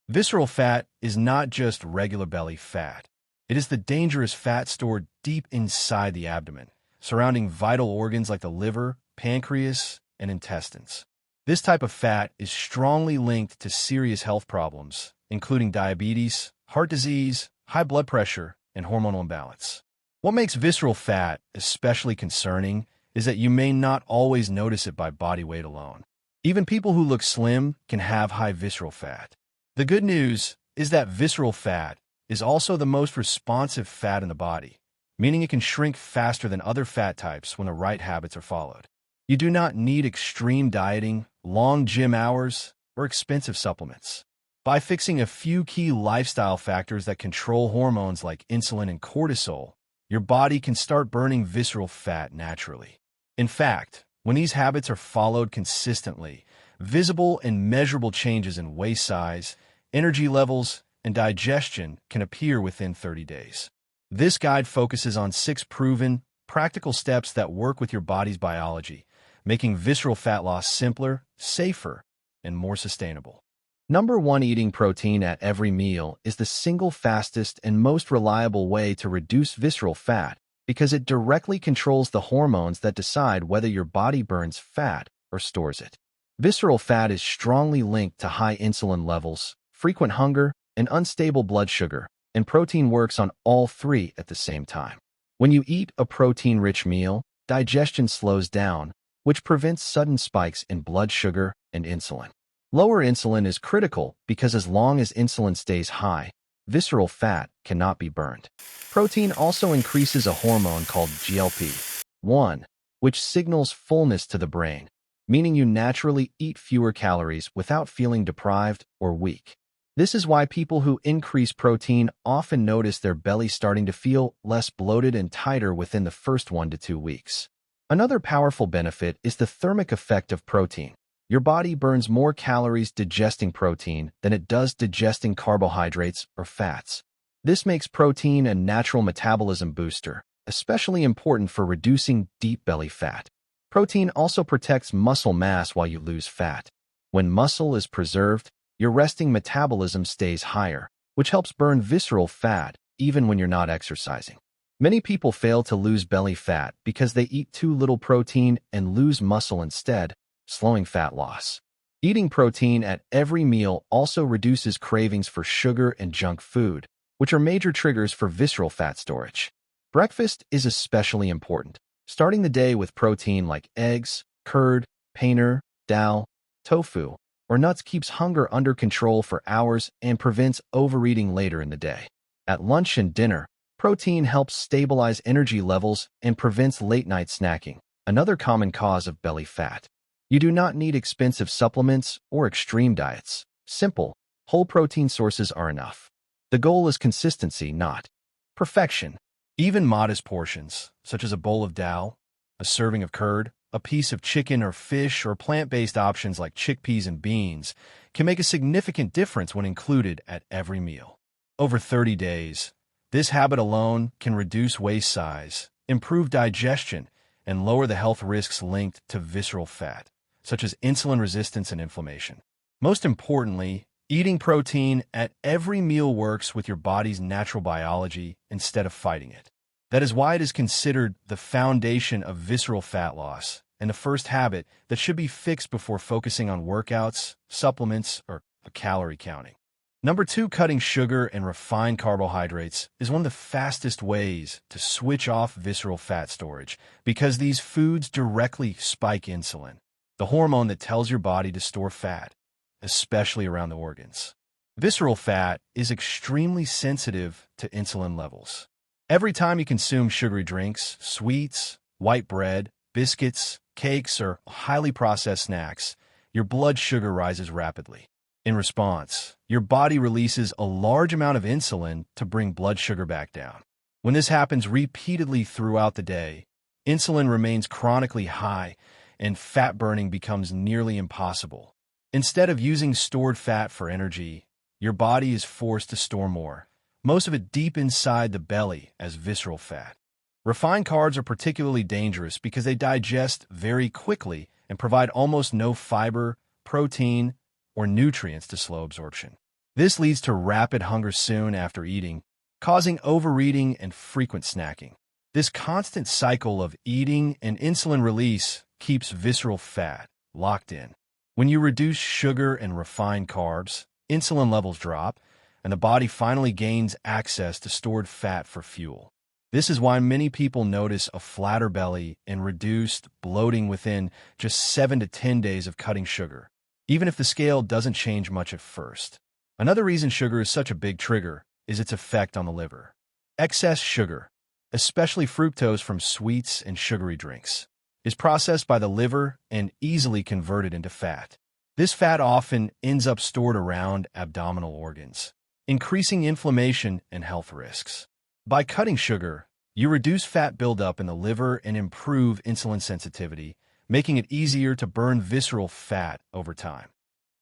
Visceral fat is not just regular belly fat. It is the dangerous fat stored deep inside the abdomen, surrounding vital organs like the liver, pancreas, and intestines. This type of fat is strongly linked to serious health problems, including diabetes, heart disease, high blood pressure, and hormonal imbalance. What makes visceral fat especially concerning is that you may not always notice it by body weight alone. Even people who look slim can have high visceral fat. The good news is that visceral fat is also the most responsive fat in the body, meaning it can shrink faster than other fat types when the right habits are followed. You do not need extreme dieting, long gym hours, or expensive supplements. By fixing a few key lifestyle factors that control hormones like insulin and cortisol, your body can start burning visceral fat naturally. In fact, when these habits are followed consistently, visible and measurable changes in waist size, energy levels, and digestion can appear within 30 days. This guide focuses on 6 proven, practical steps that work with your body's biology, making visceral fat loss simpler, safer, and more sustainable. Number 1. Eating protein at every meal is the single fastest and most reliable way to reduce visceral fat because it directly controls the hormones that decide whether your body burns fat or stores it. Visceral fat is strongly linked to high insulin levels, frequent hunger, and unstable blood sugar, and protein works on all 3 at the same time. When you eat a protein-rich meal, digestion slows down, which prevents sudden spikes in blood sugar and insulin. Lower insulin is critical because as long as insulin stays high, visceral fat cannot be burned. Protein also increases a hormone called GLP-1, which signals fullness to the brain, meaning you naturally eat fewer calories without feeling deprived or weak. This is why people who increase protein often notice their belly starting to feel less bloated and tighter within the first 1 to 2 weeks. Another powerful benefit is the thermic effect of protein. Your body burns more calories digesting protein than it does digesting carbohydrates or fats. This makes protein a natural metabolism booster, especially important for reducing deep belly fat. Protein also protects muscle mass while you lose fat. When muscle is preserved, your resting metabolism stays higher, which helps burn visceral fat even when you're not exercising. Many people fail to lose belly fat because they eat too little protein and lose muscle instead, slowing fat loss. Eating protein at every meal also reduces cravings for sugar and junk food, which are major triggers for visceral fat storage. Breakfast is especially important. Starting the day with protein like eggs, curd, paneer, dal, tofu, or nuts keeps hunger under control for hours and prevents overeating later in the day. At lunch and dinner, protein helps stabilize energy levels and prevents late-night snacking, another common cause of belly fat. You do not need expensive supplements or extreme diets. Simple, whole protein sources are enough. The goal is consistency, not perfection. Even modest portions, such as a bowl of dal, a serving of curd, a piece of chicken or fish, or plant-based options like chickpeas and beans, can make a significant difference when included at every meal. Over 30 days, this habit alone can reduce waist size, improve digestion, and lower the health risks linked to visceral fat, such as insulin resistance and inflammation. Most importantly, eating protein at every meal works with your body's natural biology instead of fighting it. That is why it is considered the foundation of visceral fat loss and the first habit that should be fixed before focusing on workouts, supplements, or calorie counting. Number 2, cutting sugar and refined carbohydrates is one of the fastest ways to switch off visceral fat storage because these foods directly spike insulin, the hormone that tells your body to store fat, especially around the organs. Visceral fat is extremely sensitive to insulin levels. Every time you consume sugary drinks, sweets, white bread, biscuits, cakes, or highly processed snacks, your blood sugar rises rapidly. In response, your body releases a large amount of insulin to bring blood sugar back down. When this happens repeatedly throughout the day, insulin remains chronically high and fat burning becomes nearly impossible. Instead of using stored fat for energy, your body is forced to store more, most of it deep inside the belly as visceral fat. Refined carbs are particularly dangerous because they digest very quickly and provide almost no fiber, protein, or nutrients to slow absorption. This leads to rapid hunger soon after eating, causing overeating and frequent snacking. This constant cycle of eating and insulin release keeps visceral fat locked in. When you reduce sugar and refined carbs, insulin levels drop, and the body finally gains access to stored fat for fuel. This is why many people notice a flatter belly and reduced bloating within just 7 to 10 days of cutting sugar, even if the scale doesn't change much at first. Another reason sugar is such a big trigger is its effect on the liver. Excess sugar, especially fructose from sweets and sugary drinks, is processed by the liver and easily converted into fat. This fat often ends up stored around abdominal organs, increasing inflammation and health risks. By cutting sugar, you reduce fat buildup in the liver and improve insulin sensitivity, making it easier to burn visceral fat over time.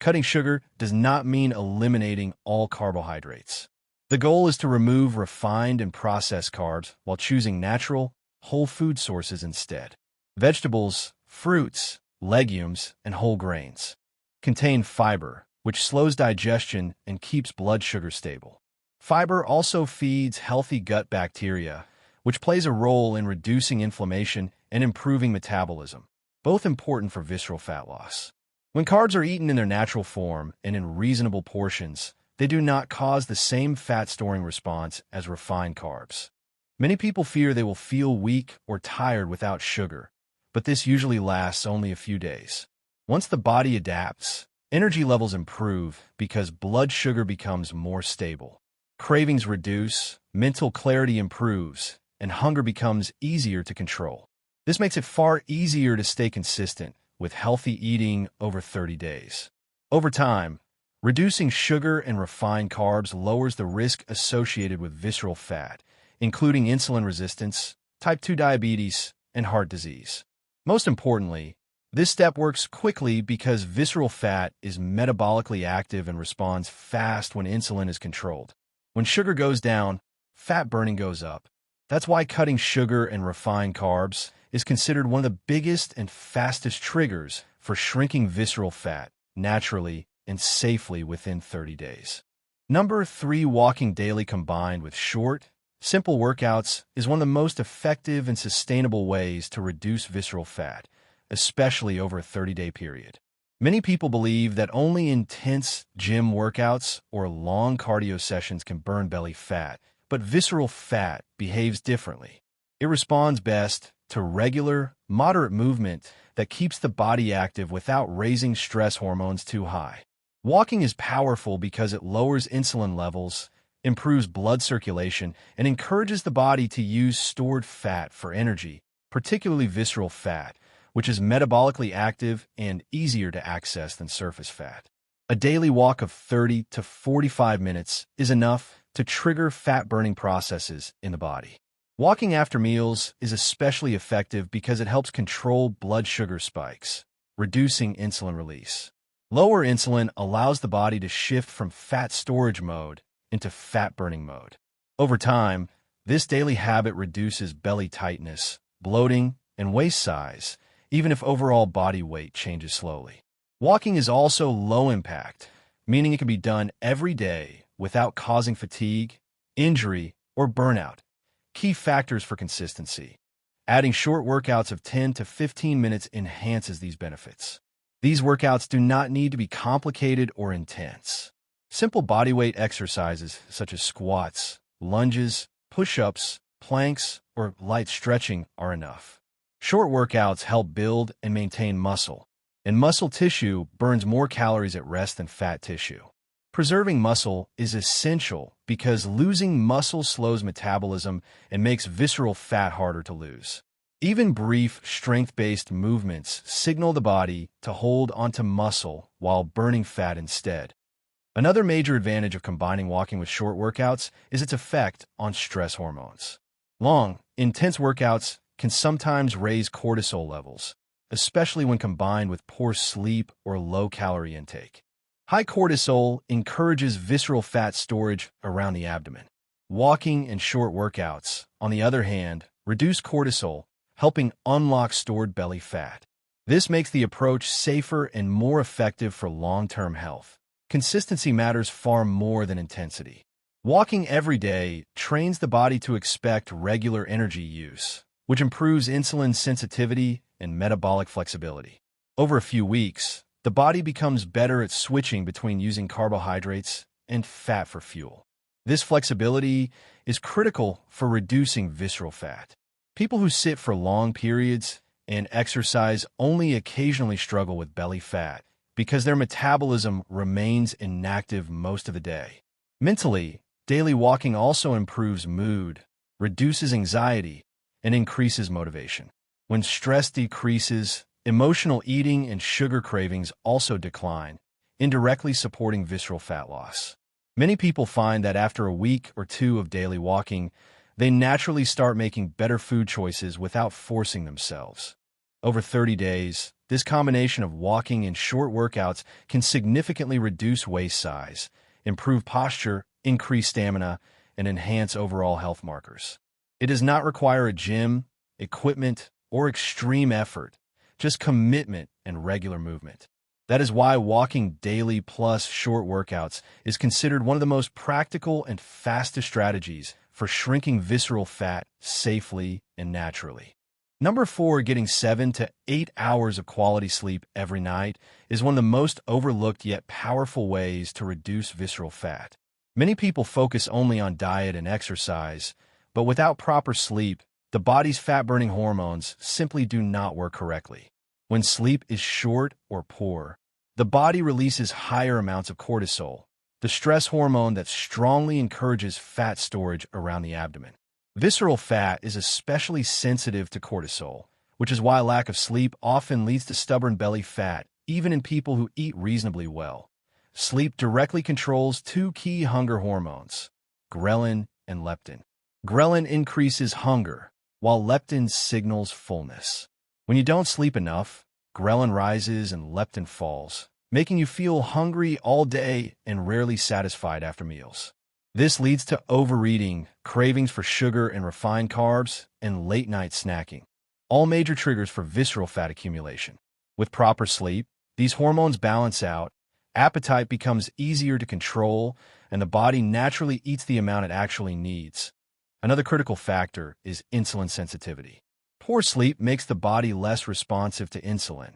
Cutting sugar does not mean eliminating all carbohydrates. The goal is to remove refined and processed carbs while choosing natural, whole food sources instead. Vegetables, fruits, legumes, and whole grains contain fiber, which slows digestion and keeps blood sugar stable. Fiber also feeds healthy gut bacteria, which plays a role in reducing inflammation and improving metabolism, both important for visceral fat loss. When carbs are eaten in their natural form and in reasonable portions, they do not cause the same fat-storing response as refined carbs. Many people fear they will feel weak or tired without sugar, but this usually lasts only a few days. Once the body adapts, energy levels improve because blood sugar becomes more stable. Cravings reduce, mental clarity improves, and hunger becomes easier to control. This makes it far easier to stay consistent with healthy eating over 30 days. Over time, reducing sugar and refined carbs lowers the risk associated with visceral fat, including insulin resistance, type 2 diabetes, and heart disease. Most importantly, this step works quickly because visceral fat is metabolically active and responds fast when insulin is controlled. When sugar goes down, fat burning goes up. That's why cutting sugar and refined carbs is considered one of the biggest and fastest triggers for shrinking visceral fat naturally and safely within 30 days. Number 3, walking daily combined with short, simple workouts is one of the most effective and sustainable ways to reduce visceral fat, especially over a 30-day period. Many people believe that only intense gym workouts or long cardio sessions can burn belly fat, but visceral fat behaves differently. It responds best to regular, moderate movement that keeps the body active without raising stress hormones too high. Walking is powerful because it lowers insulin levels, improves blood circulation, and encourages the body to use stored fat for energy, particularly visceral fat, which is metabolically active and easier to access than surface fat. A daily walk of 30 to 45 minutes is enough to trigger fat-burning processes in the body. Walking after meals is especially effective because it helps control blood sugar spikes, reducing insulin release. Lower insulin allows the body to shift from fat storage mode into fat-burning mode. Over time, this daily habit reduces belly tightness, bloating, and waist size, even if overall body weight changes slowly. Walking is also low impact, meaning it can be done every day without causing fatigue, injury, or burnout. Key factors for consistency. Adding short workouts of 10 to 15 minutes enhances these benefits. These workouts do not need to be complicated or intense. Simple bodyweight exercises such as squats, lunges, push-ups, planks, or light stretching are enough. Short workouts help build and maintain muscle, and muscle tissue burns more calories at rest than fat tissue. Preserving muscle is essential because losing muscle slows metabolism and makes visceral fat harder to lose. Even brief, strength-based movements signal the body to hold onto muscle while burning fat instead. Another major advantage of combining walking with short workouts is its effect on stress hormones. Long, intense workouts can sometimes raise cortisol levels, especially when combined with poor sleep or low-calorie intake. High cortisol encourages visceral fat storage around the abdomen. Walking and short workouts, on the other hand, reduce cortisol, helping unlock stored belly fat. This makes the approach safer and more effective for long-term health. consistency matters far more than intensity. Walking every day trains the body to expect regular energy use, which improves insulin sensitivity and metabolic flexibility. Over a few weeks, the body becomes better at switching between using carbohydrates and fat for fuel. This flexibility is critical for reducing visceral fat. People who sit for long periods and exercise only occasionally struggle with belly fat because their metabolism remains inactive most of the day. Mentally, daily walking also improves mood, reduces anxiety, and increases motivation. When stress decreases, emotional eating and sugar cravings also decline, indirectly supporting visceral fat loss. Many people find that after a week or two of daily walking, they naturally start making better food choices without forcing themselves. Over 30 days, this combination of walking and short workouts can significantly reduce waist size, improve posture, increase stamina, and enhance overall health markers. It does not require a gym, equipment, or extreme effort, just commitment and regular movement. That is why walking daily plus short workouts is considered one of the most practical and fastest strategies for shrinking visceral fat safely and naturally. Number 4, getting 7 to 8 hours of quality sleep every night is one of the most overlooked yet powerful ways to reduce visceral fat. Many people focus only on diet and exercise, but without proper sleep, the body's fat-burning hormones simply do not work correctly. When sleep is short or poor, the body releases higher amounts of cortisol, the stress hormone that strongly encourages fat storage around the abdomen. Visceral fat is especially sensitive to cortisol, which is why lack of sleep often leads to stubborn belly fat, even in people who eat reasonably well. Sleep directly controls two key hunger hormones, ghrelin and leptin. Ghrelin increases hunger, while leptin signals fullness. When you don't sleep enough, ghrelin rises and leptin falls, making you feel hungry all day and rarely satisfied after meals. This leads to overeating, cravings for sugar and refined carbs, and late-night snacking, all major triggers for visceral fat accumulation. With proper sleep, these hormones balance out, appetite becomes easier to control, and the body naturally eats the amount it actually needs. Another critical factor is insulin sensitivity. Poor sleep makes the body less responsive to insulin,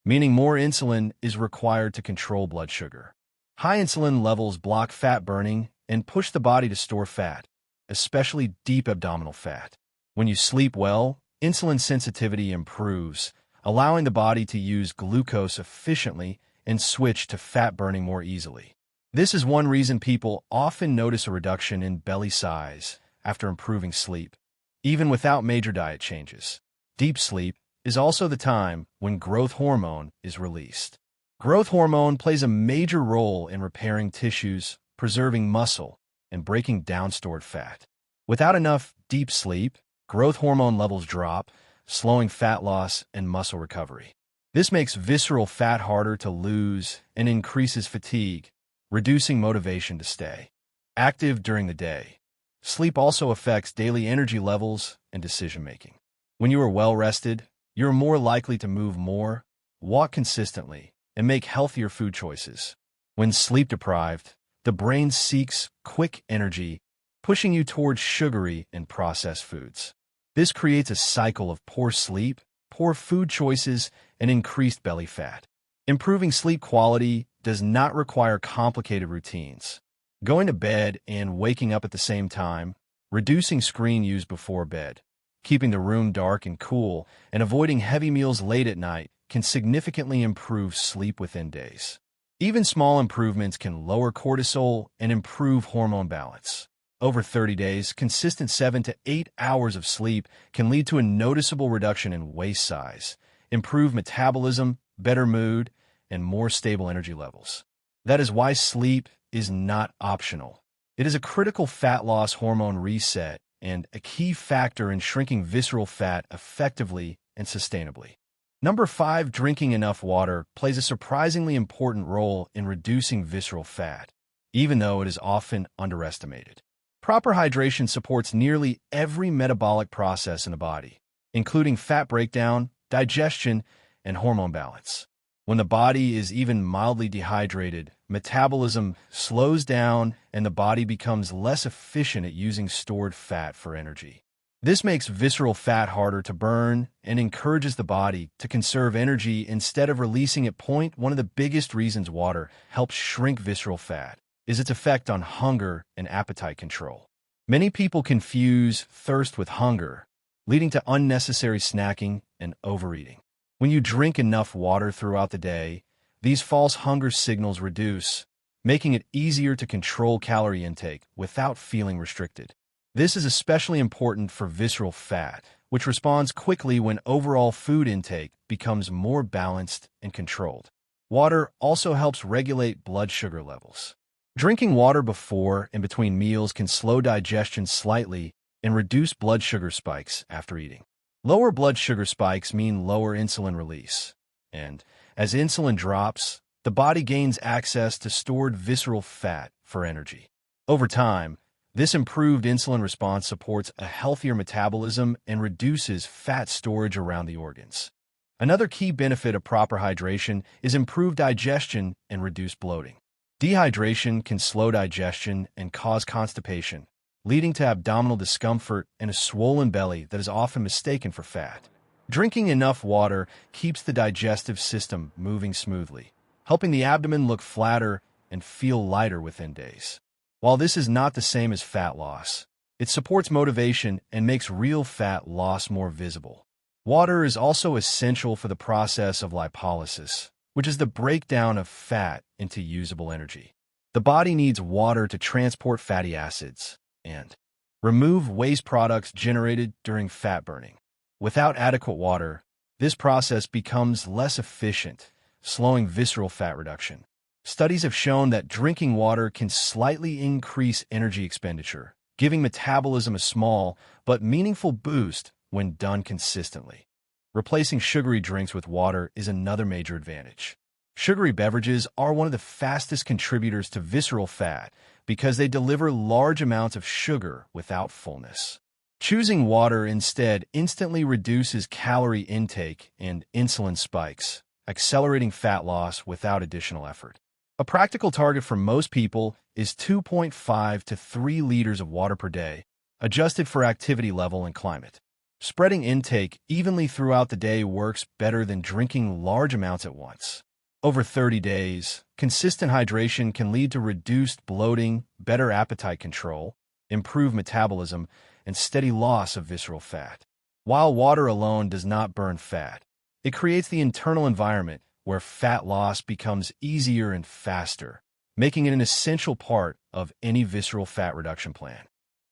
meaning more insulin is required to control blood sugar. High insulin levels block fat burning and push the body to store fat, especially deep abdominal fat. When you sleep well, insulin sensitivity improves, allowing the body to use glucose efficiently and switch to fat burning more easily. This is one reason people often notice a reduction in belly size after improving sleep, even without major diet changes. Deep sleep is also the time when growth hormone is released. Growth hormone plays a major role in repairing tissues, preserving muscle, and breaking down stored fat. Without enough deep sleep, growth hormone levels drop, slowing fat loss and muscle recovery. This makes visceral fat harder to lose and increases fatigue, reducing motivation to stay active during the day. Sleep also affects daily energy levels and decision-making. When you are well-rested, you're more likely to move more, walk consistently, and make healthier food choices. When sleep-deprived, the brain seeks quick energy, pushing you towards sugary and processed foods. This creates a cycle of poor sleep, poor food choices, and increased belly fat. Improving sleep quality does not require complicated routines. Going to bed and waking up at the same time, reducing screen use before bed, keeping the room dark and cool, and avoiding heavy meals late at night can significantly improve sleep within days. Even small improvements can lower cortisol and improve hormone balance. Over 30 days, consistent 7 to 8 hours of sleep can lead to a noticeable reduction in waist size, improved metabolism, better mood, and more stable energy levels. That is why sleep is not optional. It is a critical fat loss hormone reset and a key factor in shrinking visceral fat effectively and sustainably. Number 5, drinking enough water plays a surprisingly important role in reducing visceral fat, even though it is often underestimated. Proper hydration supports nearly every metabolic process in the body, including fat breakdown, digestion, and hormone balance. When the body is even mildly dehydrated, metabolism slows down and the body becomes less efficient at using stored fat for energy. This makes visceral fat harder to burn and encourages the body to conserve energy instead of releasing it. One of the biggest reasons water helps shrink visceral fat is its effect on hunger and appetite control. Many people confuse thirst with hunger, leading to unnecessary snacking and overeating. When you drink enough water throughout the day, these false hunger signals reduce, making it easier to control calorie intake without feeling restricted. This is especially important for visceral fat, which responds quickly when overall food intake becomes more balanced and controlled. Water also helps regulate blood sugar levels. Drinking water before and between meals can slow digestion slightly and reduce blood sugar spikes after eating. Lower blood sugar spikes mean lower insulin release, and as insulin drops, the body gains access to stored visceral fat for energy. Over time, this improved insulin response supports a healthier metabolism and reduces fat storage around the organs. Another key benefit of proper hydration is improved digestion and reduced bloating. Dehydration can slow digestion and cause constipation, leading to abdominal discomfort and a swollen belly that is often mistaken for fat. Drinking enough water keeps the digestive system moving smoothly, helping the abdomen look flatter and feel lighter within days. While this is not the same as fat loss, it supports motivation and makes real fat loss more visible. Water is also essential for the process of lipolysis, which is the breakdown of fat into usable energy. The body needs water to transport fatty acids and remove waste products generated during fat burning. Without adequate water, this process becomes less efficient, slowing visceral fat reduction. Studies have shown that drinking water can slightly increase energy expenditure, giving metabolism a small but meaningful boost when done consistently. Replacing sugary drinks with water is another major advantage. Sugary beverages are one of the fastest contributors to visceral fat because they deliver large amounts of sugar without fullness. Choosing water instead instantly reduces calorie intake and insulin spikes, accelerating fat loss without additional effort. A practical target for most people is 2.5 to 3 liters of water per day, adjusted for activity level and climate. Spreading intake evenly throughout the day works better than drinking large amounts at once. Over 30 days, consistent hydration can lead to reduced bloating, better appetite control, improved metabolism, and steady loss of visceral fat. While water alone does not burn fat, it creates the internal environment where fat loss becomes easier and faster, making it an essential part of any visceral fat reduction plan.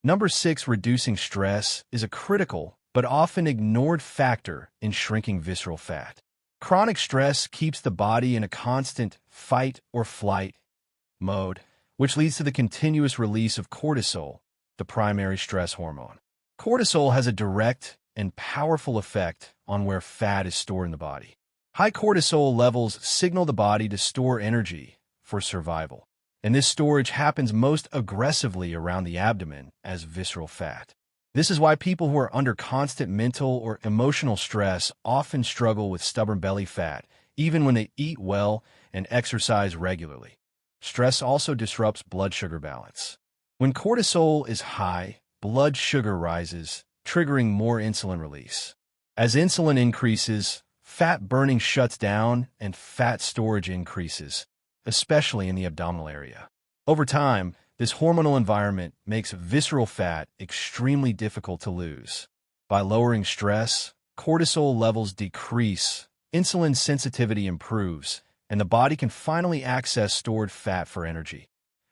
Number 6, reducing stress is a critical but often ignored factor in shrinking visceral fat. Chronic stress keeps the body in a constant fight or flight mode, which leads to the continuous release of cortisol, the primary stress hormone. Cortisol has a direct and powerful effect on where fat is stored in the body. High cortisol levels signal the body to store energy for survival, and this storage happens most aggressively around the abdomen as visceral fat. This is why people who are under constant mental or emotional stress often struggle with stubborn belly fat, even when they eat well and exercise regularly. Stress also disrupts blood sugar balance. When cortisol is high, blood sugar rises, triggering more insulin release. As insulin increases, fat burning shuts down and fat storage increases, especially in the abdominal area. Over time, this hormonal environment makes visceral fat extremely difficult to lose. By lowering stress, cortisol levels decrease, insulin sensitivity improves, and the body can finally access stored fat for energy.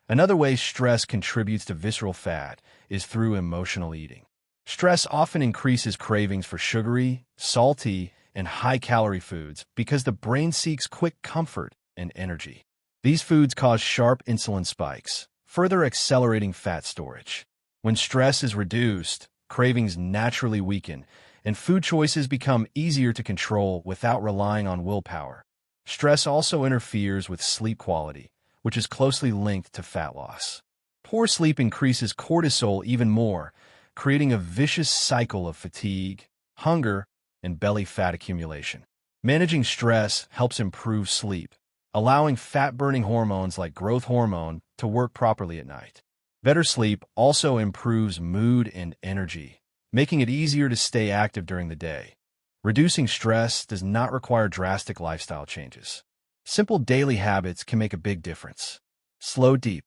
Another way stress contributes to visceral fat is through emotional eating. Stress often increases cravings for sugary, salty, and high-calorie foods because the brain seeks quick comfort and energy. These foods cause sharp insulin spikes, further accelerating fat storage. When stress is reduced, cravings naturally weaken, and food choices become easier to control without relying on willpower. Stress also interferes with sleep quality, which is closely linked to fat loss. Poor sleep increases cortisol even more, creating a vicious cycle of fatigue, hunger, and belly fat accumulation. Managing stress helps improve sleep, allowing fat-burning hormones like growth hormone to work properly at night. Better sleep also improves mood and energy, making it easier to stay active during the day. Reducing stress does not require drastic lifestyle changes. Simple daily habits can make a big difference. Slow deep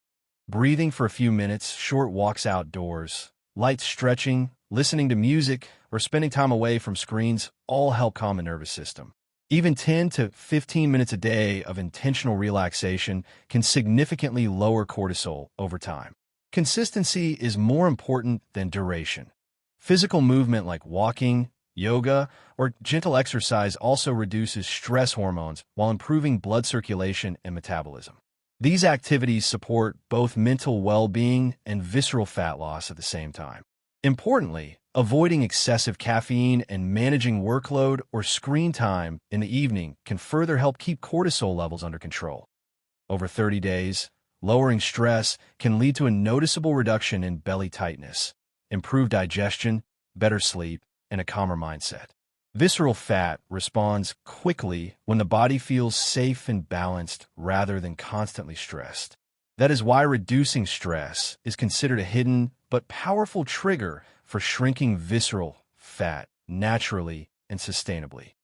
breathing for a few minutes, short walks outdoors, light stretching, listening to music, or spending time away from screens all help calm the nervous system. Even 10 to 15 minutes a day of intentional relaxation can significantly lower cortisol over time. Consistency is more important than duration. Physical movement like walking, yoga, or gentle exercise also reduces stress hormones while improving blood circulation and metabolism. These activities support both mental well-being and visceral fat loss at the same time. Importantly, avoiding excessive caffeine and managing workload or screen time in the evening can further help keep cortisol levels under control. Over 30 days, lowering stress can lead to a noticeable reduction in belly tightness, improved digestion, better sleep, and a calmer mindset. Visceral fat responds quickly when the body feels safe and balanced rather than constantly stressed. That is why reducing stress is considered a hidden but powerful trigger for shrinking visceral fat naturally and sustainably.